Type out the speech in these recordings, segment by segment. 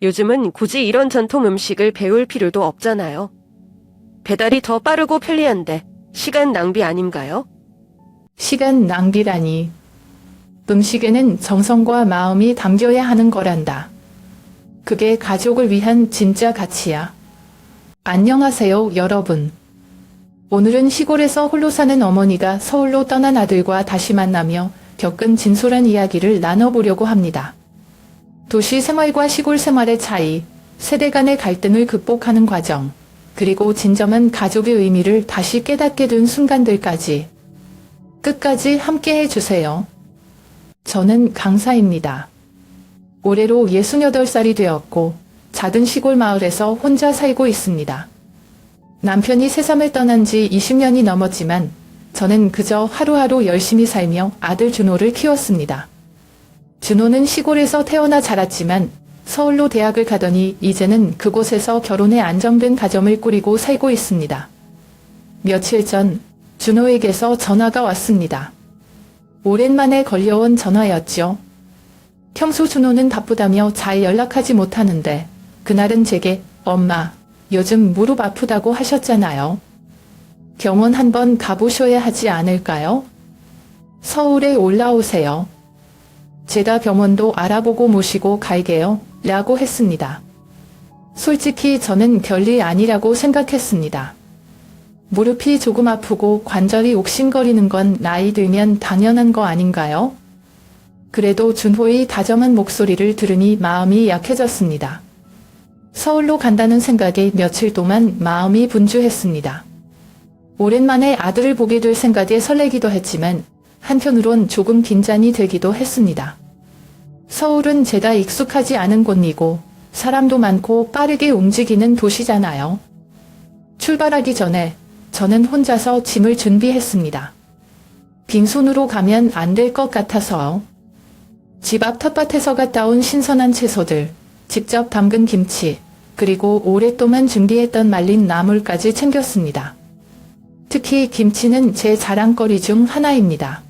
요즘은 굳이 이런 전통 음식을 배울 필요도 없잖아요. 배달이 더 빠르고 편리한데 시간 낭비 아닌가요? 시간 낭비라니. 음식에는 정성과 마음이 담겨야 하는 거란다. 그게 가족을 위한 진짜 가치야. 안녕하세요, 여러분. 오늘은 시골에서 홀로 사는 어머니가 서울로 떠난 아들과 다시 만나며 겪은 진솔한 이야기를 나눠보려고 합니다. 도시 생활과 시골 생활의 차이, 세대 간의 갈등을 극복하는 과정, 그리고 진정한 가족의 의미를 다시 깨닫게 된 순간들까지. 끝까지 함께 해주세요. 저는 강사입니다. 올해로 68살이 되었고 작은 시골 마을에서 혼자 살고 있습니다. 남편이 세상을 떠난 지 20년이 넘었지만 저는 그저 하루하루 열심히 살며 아들 준호를 키웠습니다. 준호는 시골에서 태어나 자랐지만 서울로 대학을 가더니 이제는 그곳에서 결혼해 안정된 가정을 꾸리고 살고 있습니다. 며칠 전 준호에게서 전화가 왔습니다. 오랜만에 걸려온 전화였죠. 평소 준호는 바쁘다며 잘 연락하지 못하는데 그날은 제게 엄마, 요즘 무릎 아프다고 하셨잖아요. 병원 한번 가보셔야 하지 않을까요? 서울에 올라오세요. 제가 병원도 알아보고 모시고 갈게요. 라고 했습니다. 솔직히 저는 별일 아니라고 생각했습니다. 무릎이 조금 아프고 관절이 옥신거리는 건 나이 들면 당연한 거 아닌가요? 그래도 준호의 다정한 목소리를 들으니 마음이 약해졌습니다. 서울로 간다는 생각에 며칠 동안 마음이 분주했습니다. 오랜만에 아들을 보게 될 생각에 설레기도 했지만 한편으론 조금 긴장이 되기도 했습니다. 서울은 제가 익숙하지 않은 곳이고 사람도 많고 빠르게 움직이는 도시잖아요. 출발하기 전에 저는 혼자서 짐을 준비했습니다. 빈손으로 가면 안 될 것 같아서요. 집 앞 텃밭에서 갔다 온 신선한 채소들, 직접 담근 김치, 그리고 오랫동안 준비했던 말린 나물까지 챙겼습니다. 특히 김치는 제 자랑거리 중 하나입니다.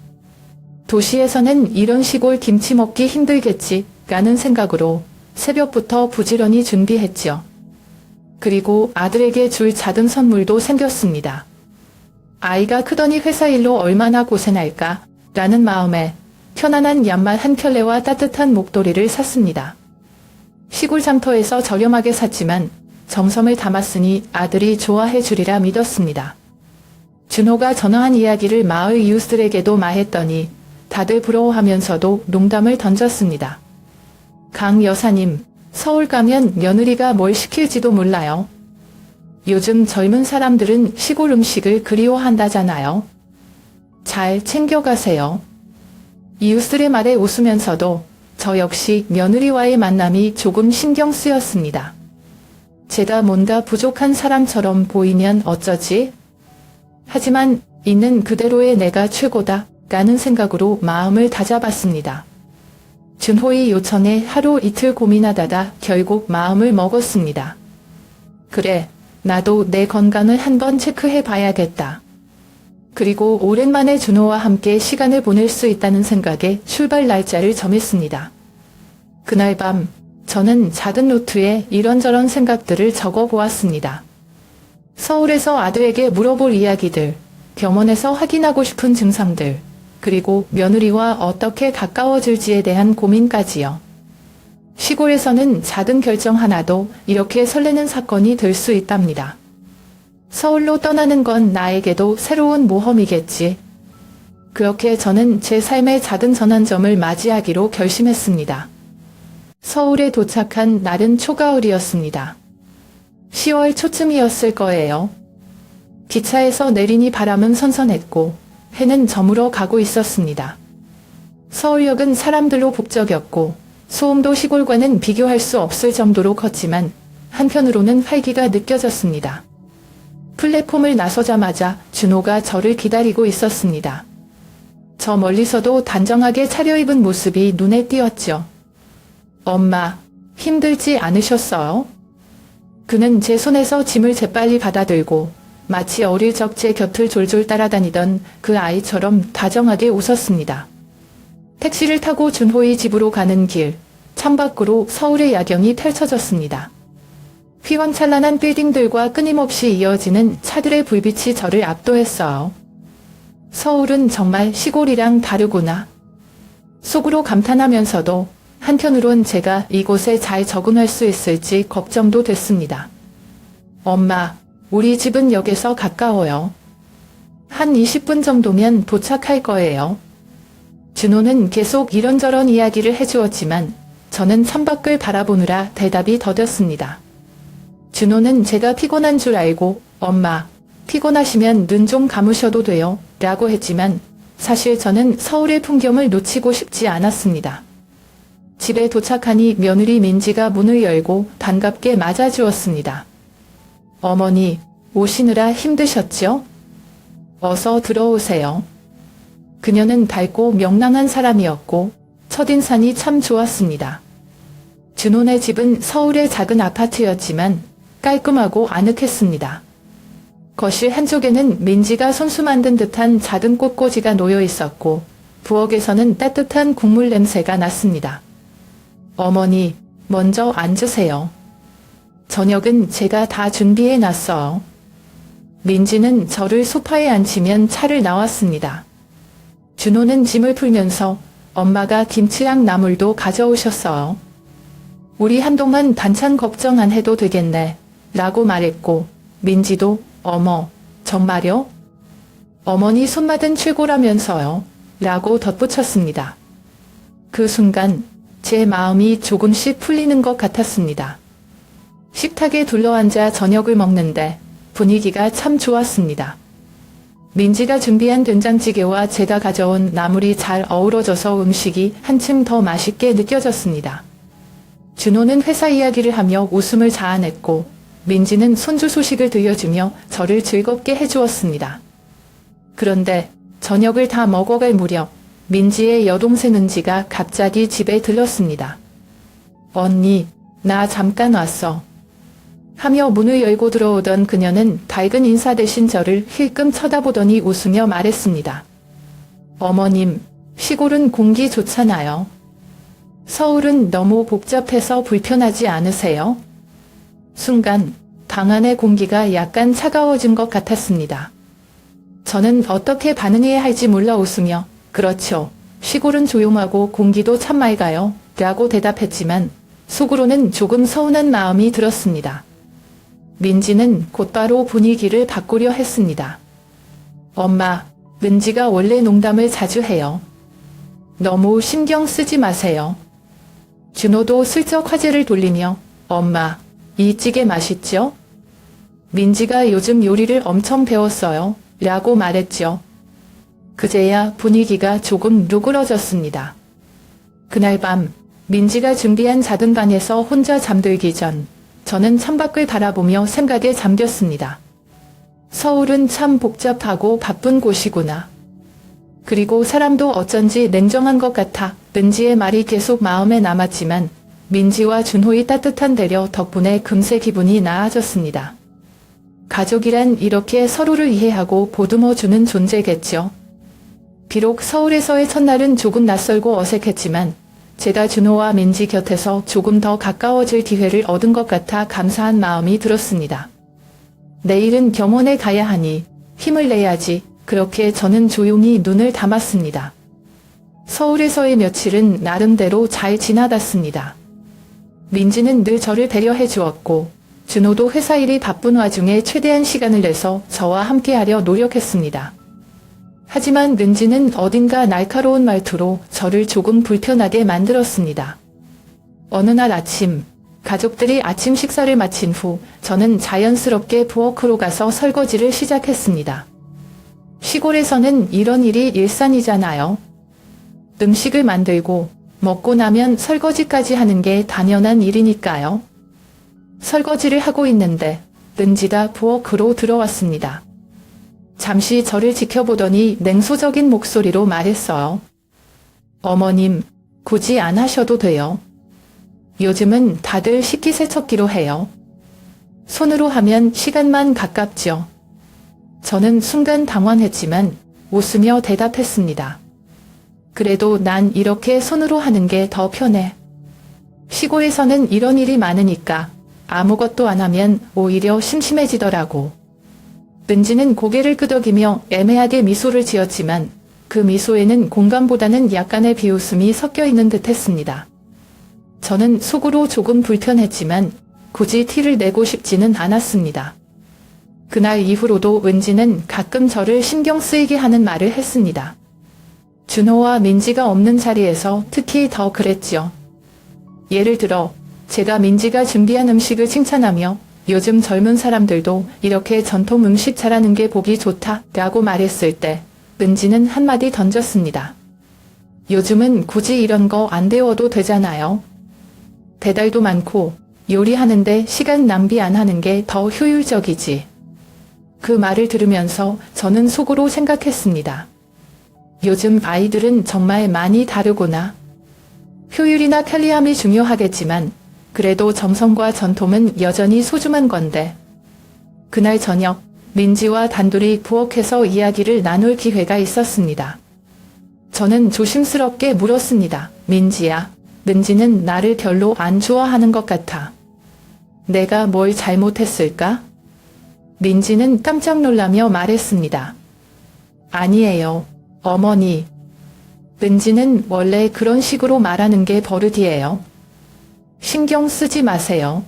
도시에서는 이런 시골 김치 먹기 힘들겠지 라는 생각으로 새벽부터 부지런히 준비했죠. 그리고 아들에게 줄 작은 선물도 생겼습니다. 아이가 크더니 회사 일로 얼마나 고생할까 라는 마음에 편안한 양말 한 켤레와 따뜻한 목도리를 샀습니다. 시골 장터에서 저렴하게 샀지만 정성을 담았으니 아들이 좋아해 주리라 믿었습니다. 준호가 전화한 이야기를 마을 이웃들에게도 말했더니 다들 부러워하면서도 농담을 던졌습니다. 강 여사님, 서울 가면 며느리가 뭘 시킬지도 몰라요. 요즘 젊은 사람들은 시골 음식을 그리워한다잖아요. 잘 챙겨가세요. 이웃들의 말에 웃으면서도 저 역시 며느리와의 만남이 조금 신경 쓰였습니다. 제가 뭔가 부족한 사람처럼 보이면 어쩌지? 하지만 있는 그대로의 내가 최고다 라는 생각으로 마음을 다잡았습니다. 준호의 요청에 하루 이틀 고민하다가 결국 마음을 먹었습니다. 그래, 나도 내 건강을 한번 체크해 봐야겠다. 그리고 오랜만에 준호와 함께 시간을 보낼 수 있다는 생각에 출발 날짜를 정했습니다. 그날 밤, 저는 작은 노트에 이런저런 생각들을 적어 보았습니다. 서울에서 아들에게 물어볼 이야기들, 병원에서 확인하고 싶은 증상들, 그리고 며느리와 어떻게 가까워질지에 대한 고민까지요. 시골에서는 작은 결정 하나도 이렇게 설레는 사건이 될 수 있답니다. 서울로 떠나는 건 나에게도 새로운 모험이겠지. 그렇게 저는 제 삶의 작은 전환점을 맞이하기로 결심했습니다. 서울에 도착한 날은 초가을이었습니다. 10월 초쯤이었을 거예요. 기차에서 내리니 바람은 선선했고 해는 저물어 가고 있었습니다. 서울역은 사람들로 북적였고 소음도 시골과는 비교할 수 없을 정도로 컸지만 한편으로는 활기가 느껴졌습니다. 플랫폼을 나서자마자 준호가 저를 기다리고 있었습니다. 저 멀리서도 단정하게 차려입은 모습이 눈에 띄었죠. 엄마, 힘들지 않으셨어요? 그는 제 손에서 짐을 재빨리 받아들고 마치 어릴 적 제 곁을 졸졸 따라다니던 그 아이처럼 다정하게 웃었습니다. 택시를 타고 준호의 집으로 가는 길, 창밖으로 서울의 야경이 펼쳐졌습니다. 휘황찬란한 빌딩들과 끊임없이 이어지는 차들의 불빛이 저를 압도했어요. 서울은 정말 시골이랑 다르구나. 속으로 감탄하면서도 한편으론 제가 이곳에 잘 적응할 수 있을지 걱정도 됐습니다. 엄마, 우리 집은 역에서 가까워요. 한 20분 정도면 도착할 거예요. 준호는 계속 이런저런 이야기를 해주었지만 저는 창밖을 바라보느라 대답이 더뎠습니다. 준호는 제가 피곤한 줄 알고 엄마, 피곤하시면 눈 좀 감으셔도 돼요 라고 했지만 사실 저는 서울의 풍경을 놓치고 싶지 않았습니다. 집에 도착하니 며느리 민지가 문을 열고 반갑게 맞아주었습니다. 어머니, 오시느라 힘드셨죠? 어서 들어오세요. 그녀는 밝고 명랑한 사람이었고 첫인상이 참 좋았습니다. 준호네 집은 서울의 작은 아파트였지만 깔끔하고 아늑했습니다. 거실 한쪽에는 민지가 손수 만든 듯한 작은 꽃꽂이가 놓여 있었고 부엌에서는 따뜻한 국물 냄새가 났습니다. 어머니, 먼저 앉으세요. 저녁은 제가 다 준비해 놨어요. 민지는 저를 소파에 앉히면 차를 나왔습니다. 준호는 짐을 풀면서 엄마가 김치랑 나물도 가져오셨어요. 우리 한동안 반찬 걱정 안 해도 되겠네 라고 말했고 민지도 어머, 정말요? 어머니 손맛은 최고라면서요 라고 덧붙였습니다. 그 순간 제 마음이 조금씩 풀리는 것 같았습니다. 식탁에 둘러앉아 저녁을 먹는데 분위기가 참 좋았습니다. 민지가 준비한 된장찌개와 제가 가져온 나물이 잘 어우러져서 음식이 한층 더 맛있게 느껴졌습니다. 준호는 회사 이야기를 하며 웃음을 자아냈고 민지는 손주 소식을 들려주며 저를 즐겁게 해주었습니다. 그런데 저녁을 다 먹어갈 무렵 민지의 여동생 은지가 갑자기 집에 들렀습니다. 언니, 나 잠깐 왔어. 하며 문을 열고 들어오던 그녀는 밝은 인사 대신 저를 힐끔 쳐다보더니 웃으며 말했습니다. 어머님, 시골은 공기 좋잖아요. 서울은 너무 복잡해서 불편하지 않으세요? 순간 방 안의 공기가 약간 차가워진 것 같았습니다. 저는 어떻게 반응해야 할지 몰라 웃으며 그렇죠. 시골은 조용하고 공기도 참 맑아요 라고 대답했지만 속으로는 조금 서운한 마음이 들었습니다. 민지는 곧바로 분위기를 바꾸려 했습니다. 엄마, 은지가 원래 농담을 자주 해요. 너무 신경 쓰지 마세요. 준호도 슬쩍 화제를 돌리며 엄마, 이 찌개 맛있죠? 민지가 요즘 요리를 엄청 배웠어요 라고 말했죠. 그제야 분위기가 조금 누그러졌습니다. 그날 밤 민지가 준비한 작은 방에서 혼자 잠들기 전 저는 창밖을 바라보며 생각에 잠겼습니다. 서울은 참 복잡하고 바쁜 곳이구나. 그리고 사람도 어쩐지 냉정한 것 같아 은지의 말이 계속 마음에 남았지만 민지와 준호의 따뜻한 배려 덕분에 금세 기분이 나아졌습니다. 가족이란 이렇게 서로를 이해하고 보듬어주는 존재겠죠. 비록 서울에서의 첫날은 조금 낯설고 어색했지만 제가 준호와 민지 곁에서 조금 더 가까워질 기회를 얻은 것 같아 감사한 마음이 들었습니다. 내일은 겸원에 가야 하니 힘을 내야지. 그렇게 저는 조용히 눈을 감았습니다. 서울에서의 며칠은 나름대로 잘 지나갔습니다. 민지는 늘 저를 배려해 주었고 준호도 회사 일이 바쁜 와중에 최대한 시간을 내서 저와 함께하려 노력했습니다. 하지만 민지는 어딘가 날카로운 말투로 저를 조금 불편하게 만들었습니다. 어느 날 아침, 가족들이 아침 식사를 마친 후 저는 자연스럽게 부엌으로 가서 설거지를 시작했습니다. 시골에서는 이런 일이 일상이잖아요. 음식을 만들고 먹고 나면 설거지까지 하는 게 당연한 일이니까요. 설거지를 하고 있는데 은지가 부엌으로 들어왔습니다. 잠시 저를 지켜보더니 냉소적인 목소리로 말했어요. 어머님, 굳이 안 하셔도 돼요. 요즘은 다들 식기세척기로 해요. 손으로 하면 시간만 가깝죠. 저는 순간 당황했지만 웃으며 대답했습니다. 그래도 난 이렇게 손으로 하는 게 더 편해. 시골에서는 이런 일이 많으니까 아무것도 안 하면 오히려 심심해지더라고. 은지는 고개를 끄덕이며 애매하게 미소를 지었지만 그 미소에는 공감보다는 약간의 비웃음이 섞여 있는 듯 했습니다. 저는 속으로 조금 불편했지만 굳이 티를 내고 싶지는 않았습니다. 그날 이후로도 은지는 가끔 저를 신경 쓰이게 하는 말을 했습니다. 준호와 민지가 없는 자리에서 특히 더 그랬지요. 예를 들어 제가 민지가 준비한 음식을 칭찬하며 요즘 젊은 사람들도 이렇게 전통 음식 잘하는 게 보기 좋다 라고 말했을 때 은지는 한마디 던졌습니다. 요즘은 굳이 이런 거 안 데워도 되잖아요. 배달도 많고 요리하는데 시간 낭비 안 하는 게 더 효율적이지. 그 말을 들으면서 저는 속으로 생각했습니다. 요즘 아이들은 정말 많이 다르구나. 효율이나 편리함이 중요하겠지만 그래도 정성과 전통은 여전히 소중한 건데. 그날 저녁 민지와 단둘이 부엌에서 이야기를 나눌 기회가 있었습니다. 저는 조심스럽게 물었습니다. 민지야, 민지는 나를 별로 안 좋아하는 것 같아. 내가 뭘 잘못했을까? 민지는 깜짝 놀라며 말했습니다. 아니에요, 어머니. 민지는 원래 그런 식으로 말하는 게 버릇이에요. 신경 쓰지 마세요.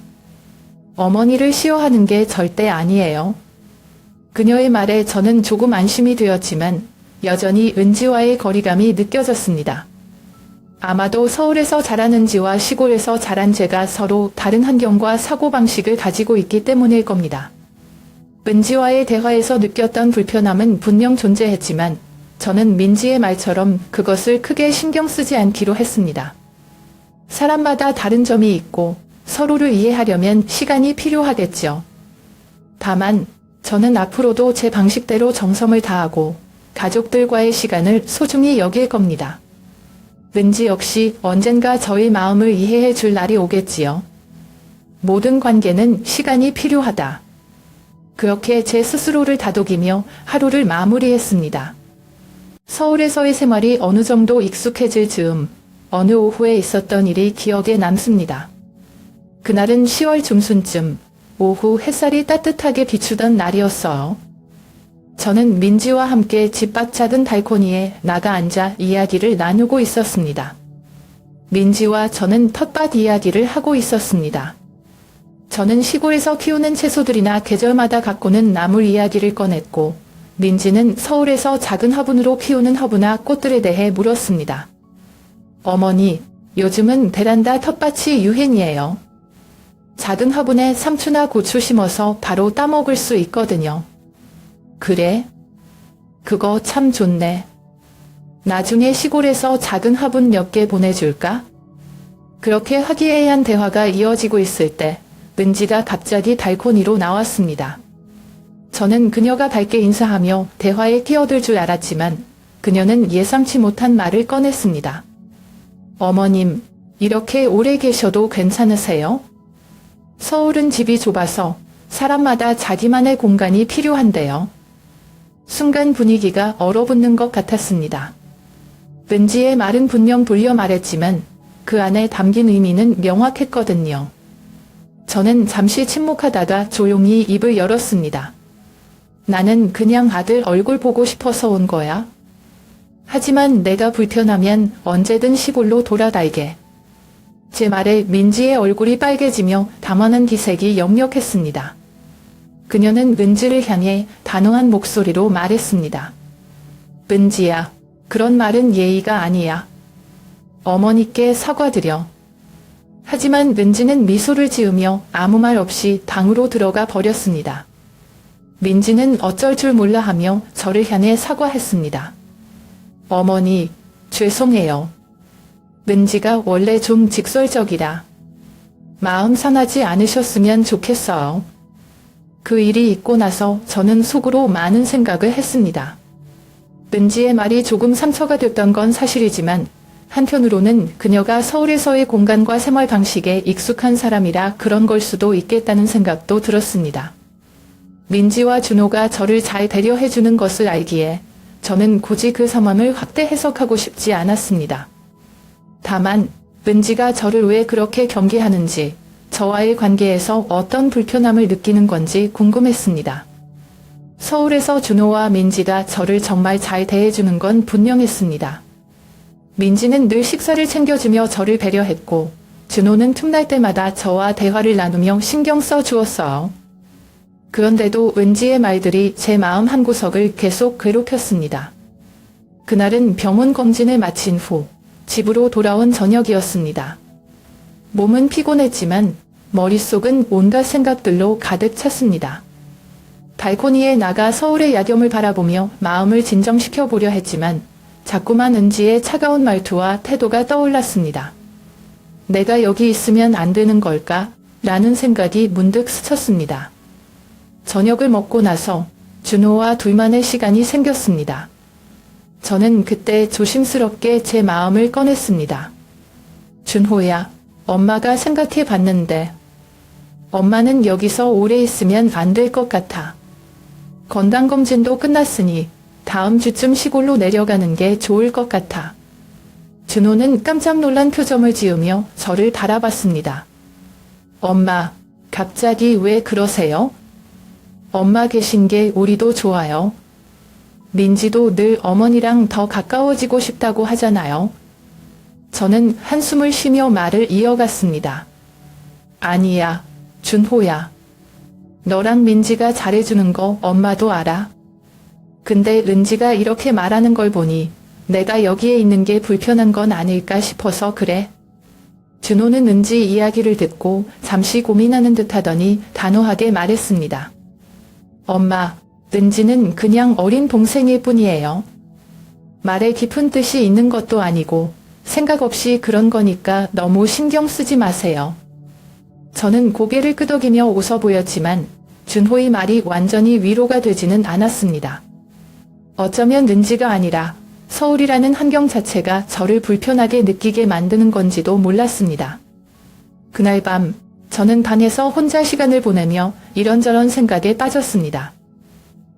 어머니를 싫어하는 게 절대 아니에요. 그녀의 말에 저는 조금 안심이 되었지만 여전히 은지와의 거리감이 느껴졌습니다. 아마도 서울에서 자란 은지와 시골에서 자란 제가 서로 다른 환경과 사고방식을 가지고 있기 때문일 겁니다. 은지와의 대화에서 느꼈던 불편함은 분명 존재했지만 저는 민지의 말처럼 그것을 크게 신경 쓰지 않기로 했습니다. 사람마다 다른 점이 있고 서로를 이해하려면 시간이 필요하겠죠. 다만 저는 앞으로도 제 방식대로 정성을 다하고 가족들과의 시간을 소중히 여길 겁니다. 은지 역시 언젠가 저의 마음을 이해해 줄 날이 오겠지요. 모든 관계는 시간이 필요하다. 그렇게 제 스스로를 다독이며 하루를 마무리했습니다. 서울에서의 생활이 어느 정도 익숙해질 즈음 어느 오후에 있었던 일이 기억에 남습니다. 그날은 10월 중순쯤 오후 햇살이 따뜻하게 비추던 날이었어요. 저는 민지와 함께 집 밖 작은 발코니에 나가 앉아 이야기를 나누고 있었습니다. 민지와 저는 텃밭 이야기를 하고 있었습니다. 저는 시골에서 키우는 채소들이나 계절마다 가꾸는 나물 이야기를 꺼냈고 민지는 서울에서 작은 화분으로 키우는 허브나 꽃들에 대해 물었습니다. 어머니, 요즘은 베란다 텃밭이 유행이에요. 작은 화분에 상추나 고추 심어서 바로 따먹을 수 있거든요. 그래? 그거 참 좋네. 나중에 시골에서 작은 화분 몇 개 보내줄까? 그렇게 화기애애한 대화가 이어지고 있을 때 은지가 갑자기 발코니로 나왔습니다. 저는 그녀가 밝게 인사하며 대화에 끼어들 줄 알았지만 그녀는 예상치 못한 말을 꺼냈습니다. 어머님, 이렇게 오래 계셔도 괜찮으세요? 서울은 집이 좁아서 사람마다 자기만의 공간이 필요한데요. 순간 분위기가 얼어붙는 것 같았습니다. 은지의 말은 분명 돌려 말했지만 그 안에 담긴 의미는 명확했거든요. 저는 잠시 침묵하다가 조용히 입을 열었습니다. 나는 그냥 아들 얼굴 보고 싶어서 온 거야. 하지만 내가 불편하면 언제든 시골로 돌아갈게. 제 말에 민지의 얼굴이 빨개지며 담아낸 기색이 역력했습니다. 그녀는 은지를 향해 단호한 목소리로 말했습니다. 은지야, 그런 말은 예의가 아니야. 어머니께 사과드려. 하지만 은지는 미소를 지으며 아무 말 없이 방으로 들어가 버렸습니다. 민지는 어쩔 줄 몰라 하며 저를 향해 사과했습니다. 어머니, 죄송해요. 은지가 원래 좀 직설적이라. 마음 상하지 않으셨으면 좋겠어요. 그 일이 있고 나서 저는 속으로 많은 생각을 했습니다. 은지의 말이 조금 상처가 됐던 건 사실이지만 한편으로는 그녀가 서울에서의 공간과 생활 방식에 익숙한 사람이라 그런 걸 수도 있겠다는 생각도 들었습니다. 민지와 준호가 저를 잘 배려해주는 것을 알기에 저는 굳이 그 상황을 확대 해석하고 싶지 않았습니다. 다만 은지가 저를 왜 그렇게 경계하는지, 저와의 관계에서 어떤 불편함을 느끼는 건지 궁금했습니다. 서울에서 준호와 민지가 저를 정말 잘 대해주는 건 분명했습니다. 민지는 늘 식사를 챙겨주며 저를 배려했고, 준호는 틈날 때마다 저와 대화를 나누며 신경 써 주었어요. 그런데도 은지의 말들이 제 마음 한구석을 계속 괴롭혔습니다. 그날은 병원 검진을 마친 후 집으로 돌아온 저녁이었습니다. 몸은 피곤했지만 머릿속은 온갖 생각들로 가득 찼습니다. 발코니에 나가 서울의 야경을 바라보며 마음을 진정시켜 보려 했지만 자꾸만 은지의 차가운 말투와 태도가 떠올랐습니다. 내가 여기 있으면 안 되는 걸까? 라는 생각이 문득 스쳤습니다. 저녁을 먹고 나서 준호와 둘만의 시간이 생겼습니다. 저는 그때 조심스럽게 제 마음을 꺼냈습니다. 준호야, 엄마가 생각해 봤는데 엄마는 여기서 오래 있으면 안 될 것 같아. 건강검진도 끝났으니 다음 주쯤 시골로 내려가는 게 좋을 것 같아. 준호는 깜짝 놀란 표정을 지으며 저를 바라봤습니다. 엄마, 갑자기 왜 그러세요? 엄마 계신 게 우리도 좋아요. 민지도 늘 어머니랑 더 가까워지고 싶다고 하잖아요. 저는 한숨을 쉬며 말을 이어갔습니다. 아니야, 준호야. 너랑 민지가 잘해주는 거 엄마도 알아. 근데 은지가 이렇게 말하는 걸 보니 내가 여기에 있는 게 불편한 건 아닐까 싶어서 그래. 준호는 은지 이야기를 듣고 잠시 고민하는 듯 하더니 단호하게 말했습니다. 엄마, 은지는 그냥 어린 동생일 뿐이에요. 말에 깊은 뜻이 있는 것도 아니고 생각 없이 그런 거니까 너무 신경 쓰지 마세요. 저는 고개를 끄덕이며 웃어 보였지만 준호의 말이 완전히 위로가 되지는 않았습니다. 어쩌면 은지가 아니라 서울이라는 환경 자체가 저를 불편하게 느끼게 만드는 건지도 몰랐습니다. 그날 밤 저는 방에서 혼자 시간을 보내며 이런저런 생각에 빠졌습니다.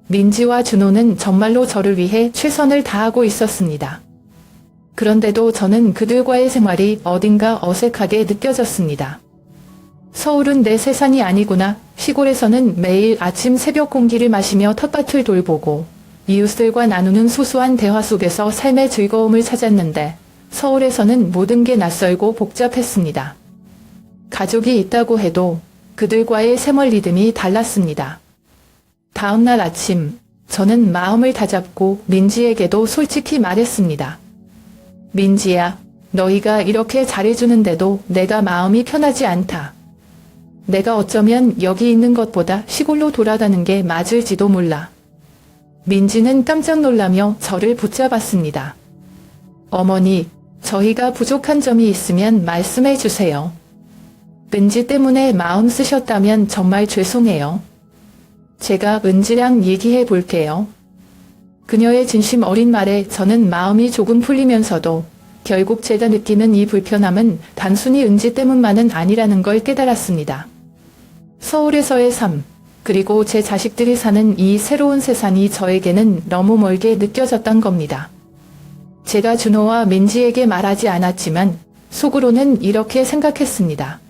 민지와 준호는 정말로 저를 위해 최선을 다하고 있었습니다. 그런데도 저는 그들과의 생활이 어딘가 어색하게 느껴졌습니다. 서울은 내 세상이 아니구나. 시골에서는 매일 아침 새벽 공기를 마시며 텃밭을 돌보고 이웃들과 나누는 소소한 대화 속에서 삶의 즐거움을 찾았는데 서울에서는 모든 게 낯설고 복잡했습니다. 가족이 있다고 해도 그들과의 생활 리듬이 달랐습니다. 다음날 아침 저는 마음을 다잡고 민지에게도 솔직히 말했습니다. 민지야, 너희가 이렇게 잘해주는데도 내가 마음이 편하지 않다. 내가 어쩌면 여기 있는 것보다 시골로 돌아가는 게 맞을지도 몰라. 민지는 깜짝 놀라며 저를 붙잡았습니다. 어머니, 저희가 부족한 점이 있으면 말씀해 주세요. 은지 때문에 마음 쓰셨다면 정말 죄송해요. 제가 은지랑 얘기해 볼게요. 그녀의 진심 어린 말에 저는 마음이 조금 풀리면서도 결국 제가 느끼는 이 불편함은 단순히 은지 때문만은 아니라는 걸 깨달았습니다. 서울에서의 삶, 그리고 제 자식들이 사는 이 새로운 세상이 저에게는 너무 멀게 느껴졌던 겁니다. 제가 준호와 민지에게 말하지 않았지만 속으로는 이렇게 생각했습니다.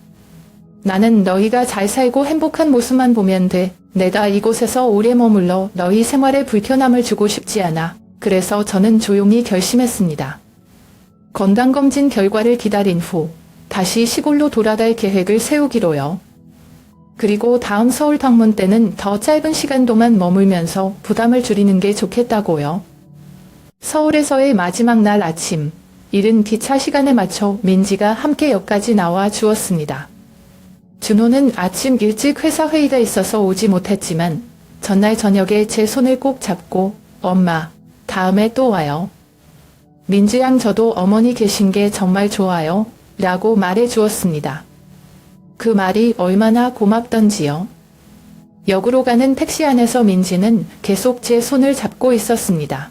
나는 너희가 잘 살고 행복한 모습만 보면 돼. 내가 이곳에서 오래 머물러 너희 생활에 불편함을 주고 싶지 않아. 그래서 저는 조용히 결심했습니다. 건강검진 결과를 기다린 후 다시 시골로 돌아갈 계획을 세우기로요. 그리고 다음 서울 방문 때는 더 짧은 시간 동안 머물면서 부담을 줄이는 게 좋겠다고요. 서울에서의 마지막 날 아침, 이른 기차 시간에 맞춰 민지가 함께 역까지 나와 주었습니다. 준호는 아침 일찍 회사 회의가 있어서 오지 못했지만 전날 저녁에 제 손을 꼭 잡고 엄마, 다음에 또 와요. 민지양 저도 어머니 계신 게 정말 좋아요. 라고 말해 주었습니다. 그 말이 얼마나 고맙던지요. 역으로 가는 택시 안에서 민지는 계속 제 손을 잡고 있었습니다.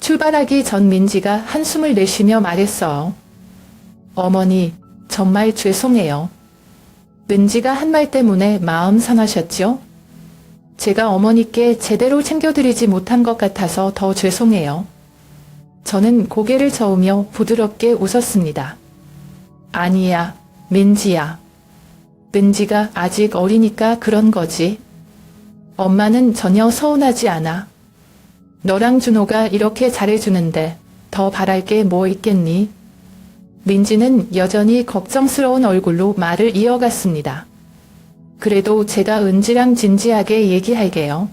출발하기 전 민지가 한숨을 내쉬며 말했어요. 어머니, 정말 죄송해요. 은지가 한 말 때문에 마음 상하셨죠? 제가 어머니께 제대로 챙겨드리지 못한 것 같아서 더 죄송해요. 저는 고개를 저으며 부드럽게 웃었습니다. 아니야, 민지야. 민지가 아직 어리니까 그런 거지. 엄마는 전혀 서운하지 않아. 너랑 준호가 이렇게 잘해주는데 더 바랄 게 뭐 있겠니? 민지는 여전히 걱정스러운 얼굴로 말을 이어갔습니다. 그래도 제가 은지랑 진지하게 얘기할게요.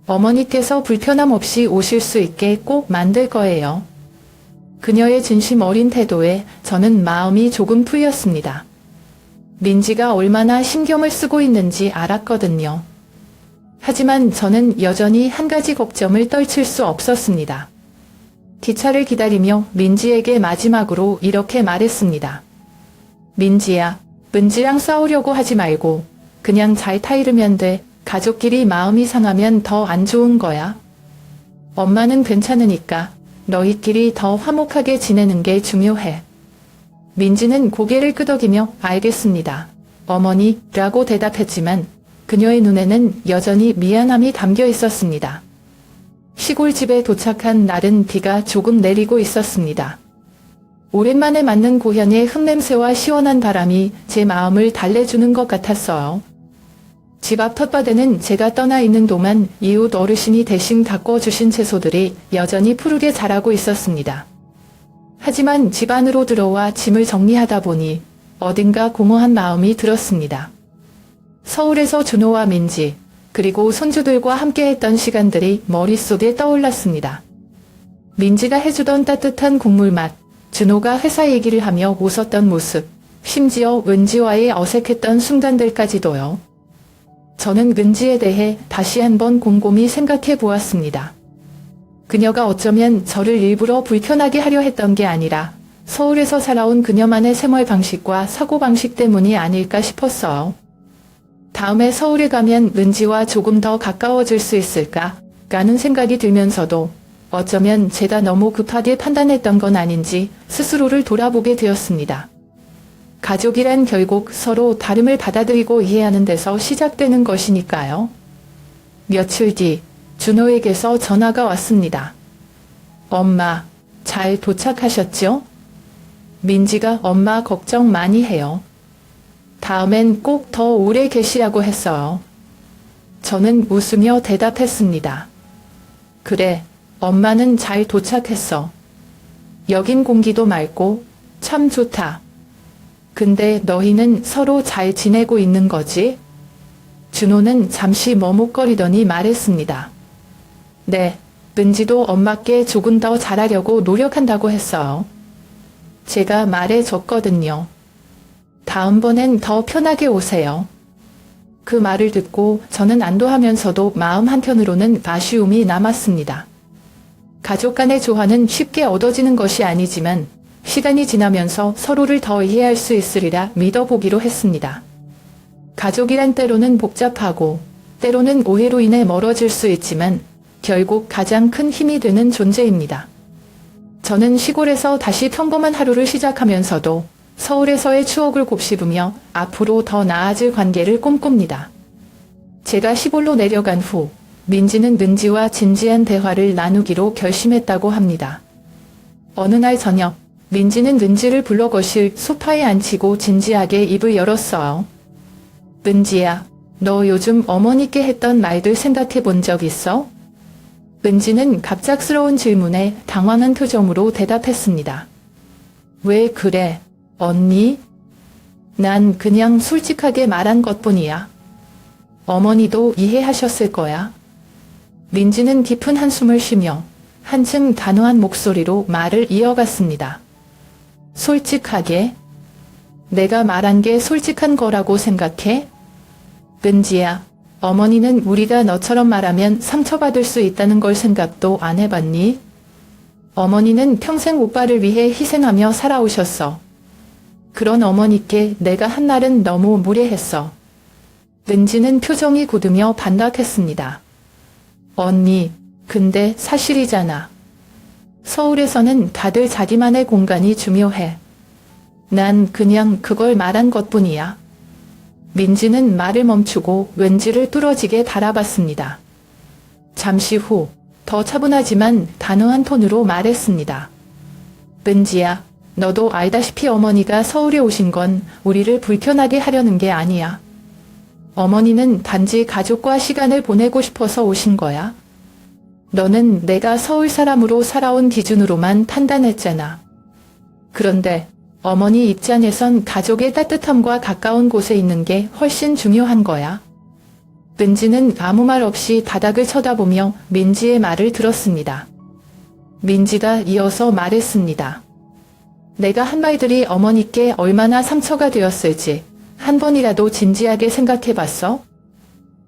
어머니께서 불편함 없이 오실 수 있게 꼭 만들 거예요. 그녀의 진심 어린 태도에 저는 마음이 조금 풀렸습니다. 민지가 얼마나 신경을 쓰고 있는지 알았거든요. 하지만 저는 여전히 한 가지 걱정을 떨칠 수 없었습니다. 기차를 기다리며 민지에게 마지막으로 이렇게 말했습니다. 민지야, 은지랑 싸우려고 하지 말고 그냥 잘 타이르면 돼. 가족끼리 마음이 상하면 더 안 좋은 거야. 엄마는 괜찮으니까 너희끼리 더 화목하게 지내는 게 중요해. 민지는 고개를 끄덕이며 알겠습니다. 어머니, 라고 대답했지만 그녀의 눈에는 여전히 미안함이 담겨 있었습니다. 시골집에 도착한 날은 비가 조금 내리고 있었습니다. 오랜만에 맞는 고향의 흙냄새와 시원한 바람이 제 마음을 달래주는 것 같았어요. 집 앞 텃밭에는 제가 떠나 있는 동안 이웃 어르신이 대신 가꿔주신 채소들이 여전히 푸르게 자라고 있었습니다. 하지만 집 안으로 들어와 짐을 정리하다 보니 어딘가 공허한 마음이 들었습니다. 서울에서 준호와 민지, 그리고 손주들과 함께했던 시간들이 머릿속에 떠올랐습니다. 민지가 해주던 따뜻한 국물 맛, 준호가 회사 얘기를 하며 웃었던 모습, 심지어 은지와의 어색했던 순간들까지도요. 저는 은지에 대해 다시 한번 곰곰이 생각해 보았습니다. 그녀가 어쩌면 저를 일부러 불편하게 하려 했던 게 아니라 서울에서 살아온 그녀만의 생활 방식과 사고방식 때문이 아닐까 싶었어요. 다음에 서울에 가면 은지와 조금 더 가까워질 수 있을까? 라는 생각이 들면서도 어쩌면 제가 너무 급하게 판단했던 건 아닌지 스스로를 돌아보게 되었습니다. 가족이란 결국 서로 다름을 받아들이고 이해하는 데서 시작되는 것이니까요. 며칠 뒤 준호에게서 전화가 왔습니다. 엄마, 잘 도착하셨죠? 민지가 엄마 걱정 많이 해요. 다음엔 꼭 더 오래 계시라고 했어요. 저는 웃으며 대답했습니다. 그래, 엄마는 잘 도착했어. 여긴 공기도 맑고 참 좋다. 근데 너희는 서로 잘 지내고 있는 거지? 준호는 잠시 머뭇거리더니 말했습니다. 네, 은지도 엄마께 조금 더 잘하려고 노력한다고 했어요. 제가 말해줬거든요. 다음번엔 더 편하게 오세요. 그 말을 듣고 저는 안도하면서도 마음 한편으로는 아쉬움이 남았습니다. 가족 간의 조화는 쉽게 얻어지는 것이 아니지만 시간이 지나면서 서로를 더 이해할 수 있으리라 믿어보기로 했습니다. 가족이란 때로는 복잡하고 때로는 오해로 인해 멀어질 수 있지만 결국 가장 큰 힘이 되는 존재입니다. 저는 시골에서 다시 평범한 하루를 시작하면서도 서울에서의 추억을 곱씹으며 앞으로 더 나아질 관계를 꿈꿉니다. 제가 시골로 내려간 후 민지는 은지와 진지한 대화를 나누기로 결심했다고 합니다. 어느 날 저녁 민지는 은지를 불러 거실 소파에 앉히고 진지하게 입을 열었어요. 은지야, 너 요즘 어머니께 했던 말들 생각해 본 적 있어? 은지는 갑작스러운 질문에 당황한 표정으로 대답했습니다. 왜 그래, 언니? 난 그냥 솔직하게 말한 것뿐이야. 어머니도 이해하셨을 거야. 민지는 깊은 한숨을 쉬며 한층 단호한 목소리로 말을 이어갔습니다. 솔직하게? 내가 말한 게 솔직한 거라고 생각해? 은지야, 어머니는 우리가 너처럼 말하면 상처받을 수 있다는 걸 생각도 안 해봤니? 어머니는 평생 오빠를 위해 희생하며 살아오셨어. 그런 어머니께 내가 한 말은 너무 무례했어. 은지는 표정이 굳으며 반박했습니다. 언니, 근데 사실이잖아. 서울에서는 다들 자기만의 공간이 중요해. 난 그냥 그걸 말한 것뿐이야. 민지는 말을 멈추고 왠지를 뚫어지게 바라봤습니다. 잠시 후 더 차분하지만 단호한 톤으로 말했습니다. 은지야, 너도 알다시피 어머니가 서울에 오신 건 우리를 불편하게 하려는 게 아니야. 어머니는 단지 가족과 시간을 보내고 싶어서 오신 거야. 너는 내가 서울 사람으로 살아온 기준으로만 판단했잖아. 그런데 어머니 입장에선 가족의 따뜻함과 가까운 곳에 있는 게 훨씬 중요한 거야. 은지는 아무 말 없이 바닥을 쳐다보며 민지의 말을 들었습니다. 민지가 이어서 말했습니다. 내가 한 말들이 어머니께 얼마나 상처가 되었을지 한 번이라도 진지하게 생각해봤어?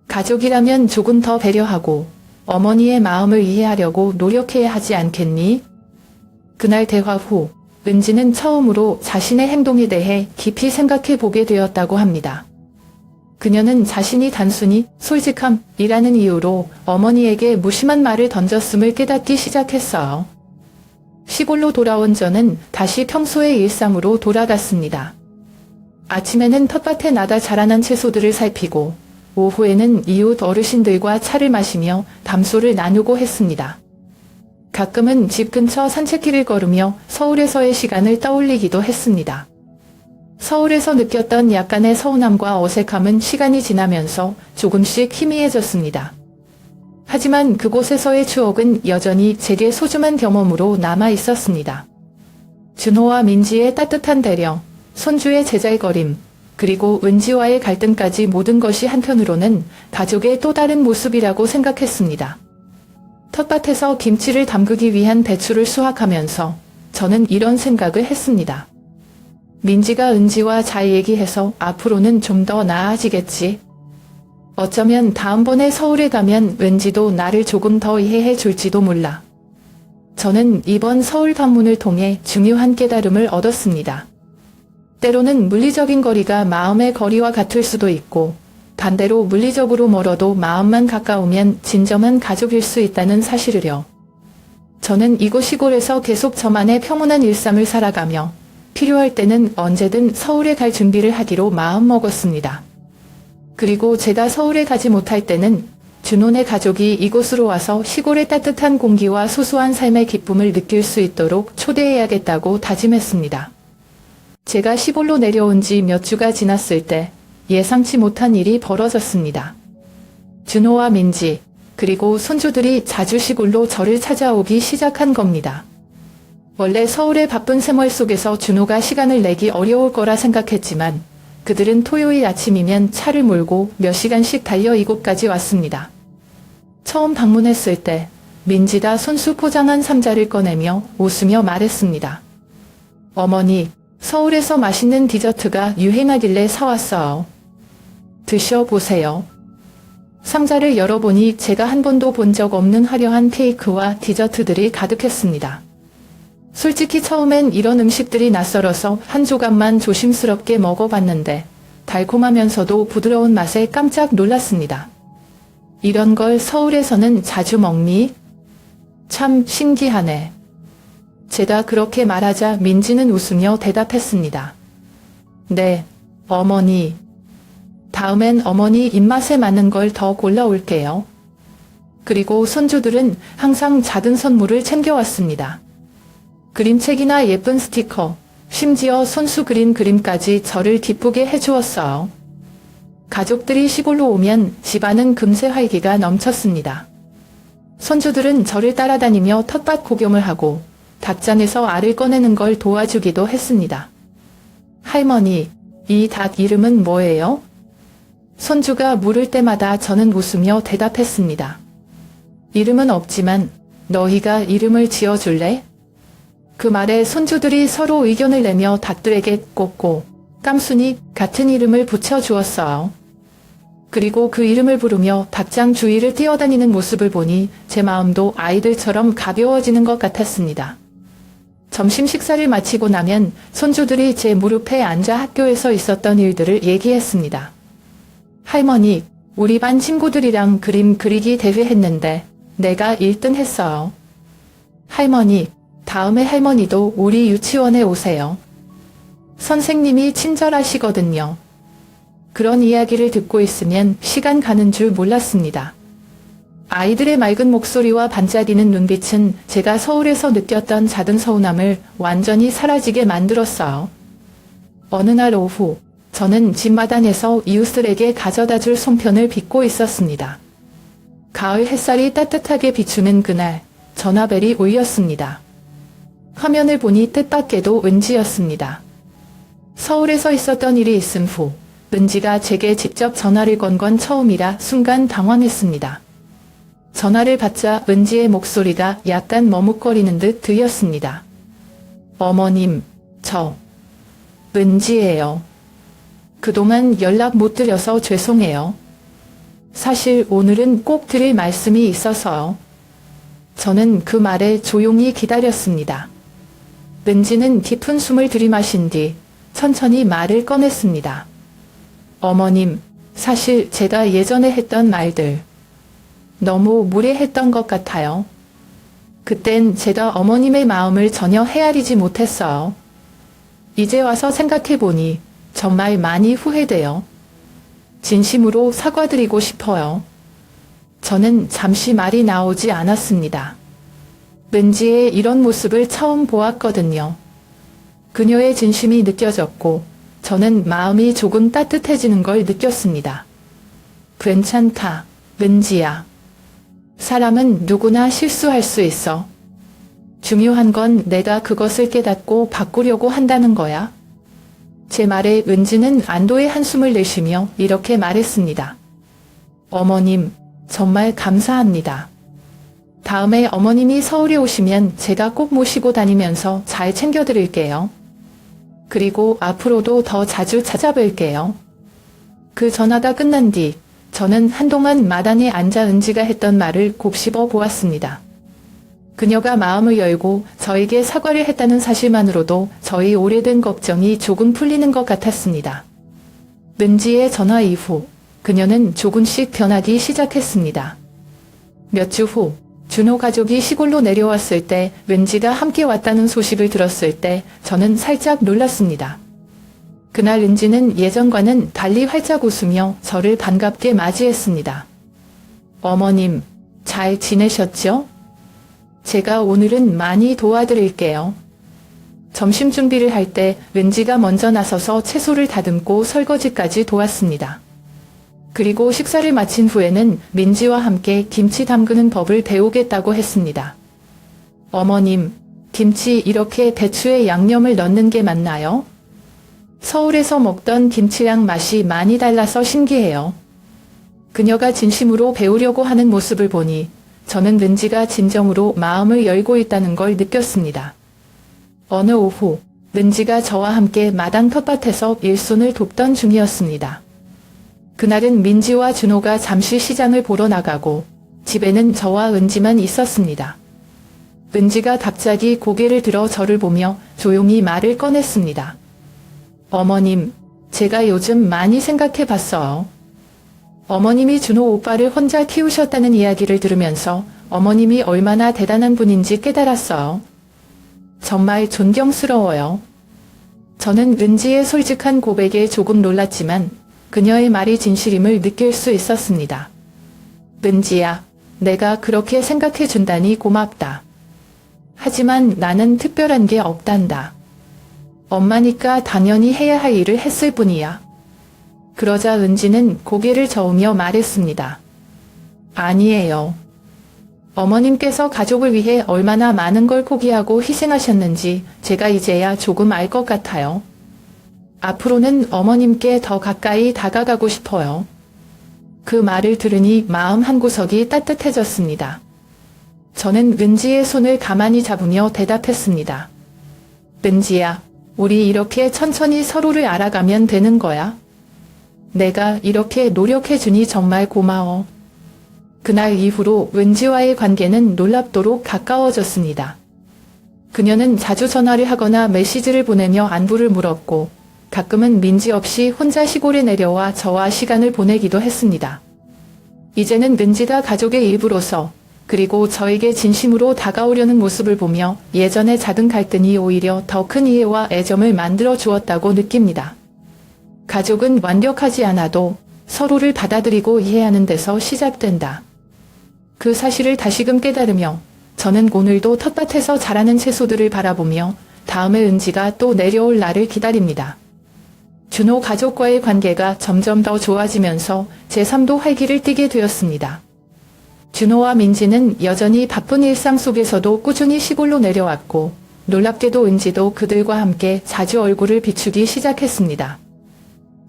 가족이라면 조금 더 배려하고 어머니의 마음을 이해하려고 노력해야 하지 않겠니? 그날 대화 후 은지는 처음으로 자신의 행동에 대해 깊이 생각해 보게 되었다고 합니다. 그녀는 자신이 단순히 솔직함이라는 이유로 어머니에게 무심한 말을 던졌음을 깨닫기 시작했어요. 시골로 돌아온 저는 다시 평소의 일상으로 돌아갔습니다. 아침에는 텃밭에 나다 자라난 채소들을 살피고 오후에는 이웃 어르신들과 차를 마시며 담소를 나누고 했습니다. 가끔은 집 근처 산책길을 걸으며 서울에서의 시간을 떠올리기도 했습니다. 서울에서 느꼈던 약간의 서운함과 어색함은 시간이 지나면서 조금씩 희미해졌습니다. 하지만 그곳에서의 추억은 여전히 제게 소중한 경험으로 남아 있었습니다. 준호와 민지의 따뜻한 대령, 손주의 제잘거림, 그리고 은지와의 갈등까지 모든 것이 한편으로는 가족의 또 다른 모습이라고 생각했습니다. 텃밭에서 김치를 담그기 위한 배추를 수확하면서 저는 이런 생각을 했습니다. 민지가 은지와 잘 얘기해서 앞으로는 좀 더 나아지겠지. 어쩌면 다음번에 서울에 가면 은지도 나를 조금 더 이해해 줄지도 몰라. 저는 이번 서울 방문을 통해 중요한 깨달음을 얻었습니다. 때로는 물리적인 거리가 마음의 거리와 같을 수도 있고 반대로 물리적으로 멀어도 마음만 가까우면 진정한 가족일 수 있다는 사실을요. 저는 이곳 시골에서 계속 저만의 평온한 일상을 살아가며 필요할 때는 언제든 서울에 갈 준비를 하기로 마음먹었습니다. 그리고 제가 서울에 가지 못할 때는 준호네 가족이 이곳으로 와서 시골의 따뜻한 공기와 소소한 삶의 기쁨을 느낄 수 있도록 초대해야겠다고 다짐했습니다. 제가 시골로 내려온 지 몇 주가 지났을 때 예상치 못한 일이 벌어졌습니다. 준호와 민지, 그리고 손주들이 자주 시골로 저를 찾아오기 시작한 겁니다. 원래 서울의 바쁜 생활 속에서 준호가 시간을 내기 어려울 거라 생각했지만 그들은 토요일 아침이면 차를 몰고 몇 시간씩 달려 이곳까지 왔습니다. 처음 방문했을 때 민지가 손수 포장한 상자를 꺼내며 웃으며 말했습니다. 어머니, 서울에서 맛있는 디저트가 유행하길래 사왔어요. 드셔보세요. 상자를 열어보니 제가 한 번도 본 적 없는 화려한 케이크와 디저트들이 가득했습니다. 솔직히 처음엔 이런 음식들이 낯설어서 한 조각만 조심스럽게 먹어봤는데 달콤하면서도 부드러운 맛에 깜짝 놀랐습니다. 이런 걸 서울에서는 자주 먹니? 참 신기하네. 제가 그렇게 말하자 민지는 웃으며 대답했습니다. 네, 어머니. 다음엔 어머니 입맛에 맞는 걸 더 골라올게요. 그리고 손주들은 항상 작은 선물을 챙겨왔습니다. 그림책이나 예쁜 스티커, 심지어 손수 그린 그림까지 저를 기쁘게 해주었어요. 가족들이 시골로 오면 집안은 금세 활기가 넘쳤습니다. 손주들은 저를 따라다니며 텃밭 구경을 하고 닭장에서 알을 꺼내는 걸 도와주기도 했습니다. 할머니, 이 닭 이름은 뭐예요? 손주가 물을 때마다 저는 웃으며 대답했습니다. 이름은 없지만 너희가 이름을 지어줄래? 그 말에 손주들이 서로 의견을 내며 닭들에게 꽂고 깜순이 같은 이름을 붙여주었어요. 그리고 그 이름을 부르며 닭장 주위를 뛰어다니는 모습을 보니 제 마음도 아이들처럼 가벼워지는 것 같았습니다. 점심 식사를 마치고 나면 손주들이 제 무릎에 앉아 학교에서 있었던 일들을 얘기했습니다. 할머니, 우리 반 친구들이랑 그림 그리기 대회 했는데 내가 1등 했어요. 할머니, 다음에 할머니도 우리 유치원에 오세요. 선생님이 친절하시거든요. 그런 이야기를 듣고 있으면 시간 가는 줄 몰랐습니다. 아이들의 맑은 목소리와 반짝이는 눈빛은 제가 서울에서 느꼈던 작은 서운함을 완전히 사라지게 만들었어요. 어느 날 오후, 저는 집마당에서 이웃들에게 가져다줄 송편을 빚고 있었습니다. 가을 햇살이 따뜻하게 비추는 그날, 전화벨이 울렸습니다. 화면을 보니 뜻밖에도 은지였습니다. 서울에서 있었던 일이 있은 후, 은지가 제게 직접 전화를 건 건 처음이라 순간 당황했습니다. 전화를 받자 은지의 목소리가 약간 머뭇거리는 듯 들렸습니다. 어머님, 저 은지예요. 그동안 연락 못 드려서 죄송해요. 사실 오늘은 꼭 드릴 말씀이 있어서요. 저는 그 말에 조용히 기다렸습니다. 은지는 깊은 숨을 들이마신 뒤 천천히 말을 꺼냈습니다. 어머님, 사실 제가 예전에 했던 말들 너무 무례했던 것 같아요. 그땐 제가 어머님의 마음을 전혀 헤아리지 못했어요. 이제 와서 생각해보니 정말 많이 후회돼요. 진심으로 사과드리고 싶어요. 저는 잠시 말이 나오지 않았습니다. 은지의 이런 모습을 처음 보았거든요. 그녀의 진심이 느껴졌고 저는 마음이 조금 따뜻해지는 걸 느꼈습니다. 괜찮다, 은지야. 사람은 누구나 실수할 수 있어. 중요한 건 내가 그것을 깨닫고 바꾸려고 한다는 거야. 제 말에 은지는 안도의 한숨을 내쉬며 이렇게 말했습니다. 어머님, 정말 감사합니다. 다음에 어머님이 서울에 오시면 제가 꼭 모시고 다니면서 잘 챙겨드릴게요. 그리고 앞으로도 더 자주 찾아뵐게요. 그 전화가 끝난 뒤 저는 한동안 마당에 앉아 은지가 했던 말을 곱씹어 보았습니다. 그녀가 마음을 열고 저에게 사과를 했다는 사실만으로도 저희 오래된 걱정이 조금 풀리는 것 같았습니다. 은지의 전화 이후 그녀는 조금씩 변하기 시작했습니다. 몇 주 후 준호 가족이 시골로 내려왔을 때 은지가 함께 왔다는 소식을 들었을 때 저는 살짝 놀랐습니다. 그날 은지는 예전과는 달리 활짝 웃으며 저를 반갑게 맞이했습니다. 어머님, 잘 지내셨죠? 제가 오늘은 많이 도와드릴게요. 점심 준비를 할 때 은지가 먼저 나서서 채소를 다듬고 설거지까지 도왔습니다. 그리고 식사를 마친 후에는 민지와 함께 김치 담그는 법을 배우겠다고 했습니다. 어머님, 김치 이렇게 배추에 양념을 넣는 게 맞나요? 서울에서 먹던 김치랑 맛이 많이 달라서 신기해요. 그녀가 진심으로 배우려고 하는 모습을 보니 저는 은지가 진정으로 마음을 열고 있다는 걸 느꼈습니다. 어느 오후, 은지가 저와 함께 마당 텃밭에서 일손을 돕던 중이었습니다. 그날은 민지와 준호가 잠시 시장을 보러 나가고 집에는 저와 은지만 있었습니다. 은지가 갑자기 고개를 들어 저를 보며 조용히 말을 꺼냈습니다. 어머님, 제가 요즘 많이 생각해 봤어요. 어머님이 준호 오빠를 혼자 키우셨다는 이야기를 들으면서 어머님이 얼마나 대단한 분인지 깨달았어요. 정말 존경스러워요. 저는 은지의 솔직한 고백에 조금 놀랐지만 그녀의 말이 진실임을 느낄 수 있었습니다. 은지야, 내가 그렇게 생각해 준다니 고맙다. 하지만 나는 특별한 게 없단다. 엄마니까 당연히 해야 할 일을 했을 뿐이야. 그러자 은지는 고개를 저으며 말했습니다. 아니에요. 어머님께서 가족을 위해 얼마나 많은 걸 포기하고 희생하셨는지 제가 이제야 조금 알 것 같아요. 앞으로는 어머님께 더 가까이 다가가고 싶어요. 그 말을 들으니 마음 한구석이 따뜻해졌습니다. 저는 은지의 손을 가만히 잡으며 대답했습니다. 은지야, 우리 이렇게 천천히 서로를 알아가면 되는 거야. 내가 이렇게 노력해주니 정말 고마워. 그날 이후로 은지와의 관계는 놀랍도록 가까워졌습니다. 그녀는 자주 전화를 하거나 메시지를 보내며 안부를 물었고 가끔은 민지 없이 혼자 시골에 내려와 저와 시간을 보내기도 했습니다. 이제는 은지가 가족의 일부로서 그리고 저에게 진심으로 다가오려는 모습을 보며 예전의 작은 갈등이 오히려 더 큰 이해와 애정을 만들어 주었다고 느낍니다. 가족은 완벽하지 않아도 서로를 받아들이고 이해하는 데서 시작된다. 그 사실을 다시금 깨달으며 저는 오늘도 텃밭에서 자라는 채소들을 바라보며 다음에 은지가 또 내려올 날을 기다립니다. 준호 가족과의 관계가 점점 더 좋아지면서 제 삶도 활기를 띠게 되었습니다. 준호와 민지는 여전히 바쁜 일상 속에서도 꾸준히 시골로 내려왔고 놀랍게도 은지도 그들과 함께 자주 얼굴을 비추기 시작했습니다.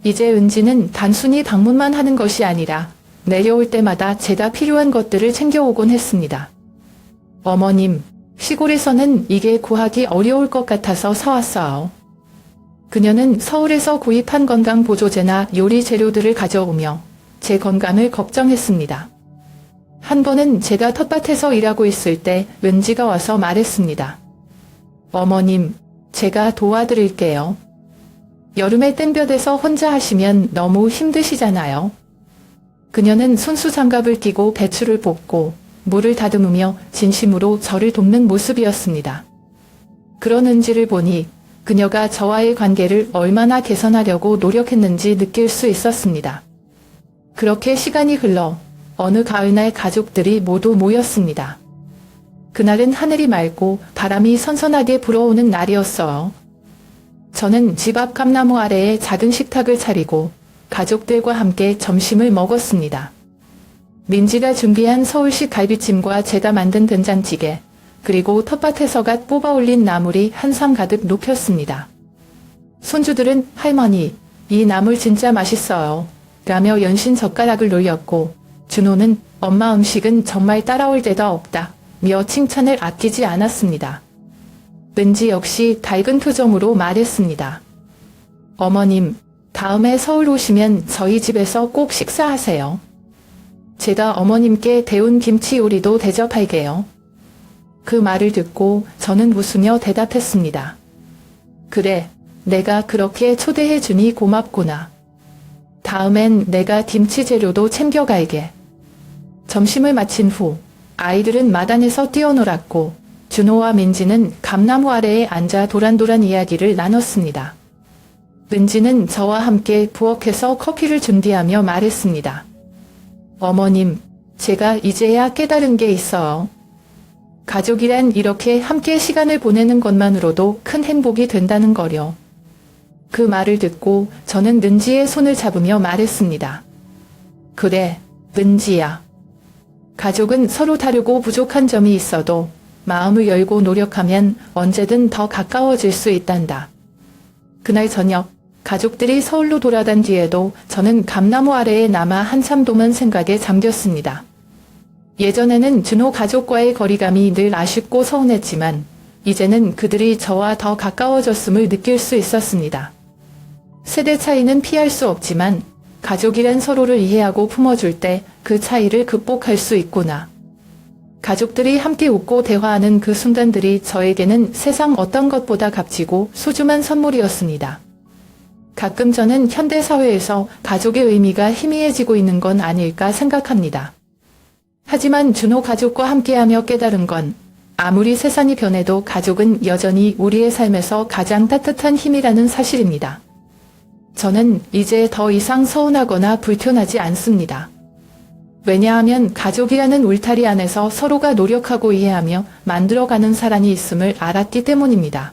이제 은지는 단순히 방문만 하는 것이 아니라 내려올 때마다 제가 필요한 것들을 챙겨오곤 했습니다. 어머님, 시골에서는 이게 구하기 어려울 것 같아서 사왔어요. 그녀는 서울에서 구입한 건강보조제나 요리 재료들을 가져오며 제 건강을 걱정했습니다. 한 번은 제가 텃밭에서 일하고 있을 때 은지가 와서 말했습니다. 어머님, 제가 도와드릴게요. 여름에 땡볕에서 혼자 하시면 너무 힘드시잖아요. 그녀는 손수장갑을 끼고 배추를 볶고 물을 다듬으며 진심으로 저를 돕는 모습이었습니다. 그런 은지를 보니 그녀가 저와의 관계를 얼마나 개선하려고 노력했는지 느낄 수 있었습니다. 그렇게 시간이 흘러 어느 가을날 가족들이 모두 모였습니다. 그날은 하늘이 맑고 바람이 선선하게 불어오는 날이었어요. 저는 집 앞 감나무 아래에 작은 식탁을 차리고 가족들과 함께 점심을 먹었습니다. 민지가 준비한 서울식 갈비찜과 제가 만든 된장찌개, 그리고 텃밭에서 갓 뽑아 올린 나물이 한상 가득 녹혔습니다. 손주들은 할머니, 이 나물 진짜 맛있어요. 라며 연신 젓가락을 놀렸고 준호는 엄마 음식은 정말 따라올 데가 없다. 며 칭찬을 아끼지 않았습니다. 은지 역시 밝은 표정으로 말했습니다. 어머님, 다음에 서울 오시면 저희 집에서 꼭 식사하세요. 제가 어머님께 데운 김치 요리도 대접할게요. 그 말을 듣고 저는 웃으며 대답했습니다. 그래, 내가 그렇게 초대해 주니 고맙구나. 다음엔 내가 김치 재료도 챙겨갈게. 점심을 마친 후 아이들은 마당에서 뛰어놀았고 준호와 민지는 감나무 아래에 앉아 도란도란 이야기를 나눴습니다. 은지는 저와 함께 부엌에서 커피를 준비하며 말했습니다. 어머님, 제가 이제야 깨달은 게 있어요. 가족이란 이렇게 함께 시간을 보내는 것만으로도 큰 행복이 된다는 거려. 그 말을 듣고 저는 은지의 손을 잡으며 말했습니다. 그래, 은지야. 가족은 서로 다르고 부족한 점이 있어도 마음을 열고 노력하면 언제든 더 가까워질 수 있단다. 그날 저녁, 가족들이 서울로 돌아간 뒤에도 저는 감나무 아래에 남아 한참 도만 생각에 잠겼습니다. 예전에는 준호 가족과의 거리감이 늘 아쉽고 서운했지만 이제는 그들이 저와 더 가까워졌음을 느낄 수 있었습니다. 세대 차이는 피할 수 없지만 가족이란 서로를 이해하고 품어줄 때 그 차이를 극복할 수 있구나. 가족들이 함께 웃고 대화하는 그 순간들이 저에게는 세상 어떤 것보다 값지고 소중한 선물이었습니다. 가끔 저는 현대사회에서 가족의 의미가 희미해지고 있는 건 아닐까 생각합니다. 하지만 준호 가족과 함께하며 깨달은 건 아무리 세상이 변해도 가족은 여전히 우리의 삶에서 가장 따뜻한 힘이라는 사실입니다. 저는 이제 더 이상 서운하거나 불편하지 않습니다. 왜냐하면 가족이라는 울타리 안에서 서로가 노력하고 이해하며 만들어가는 사람이 있음을 알았기 때문입니다.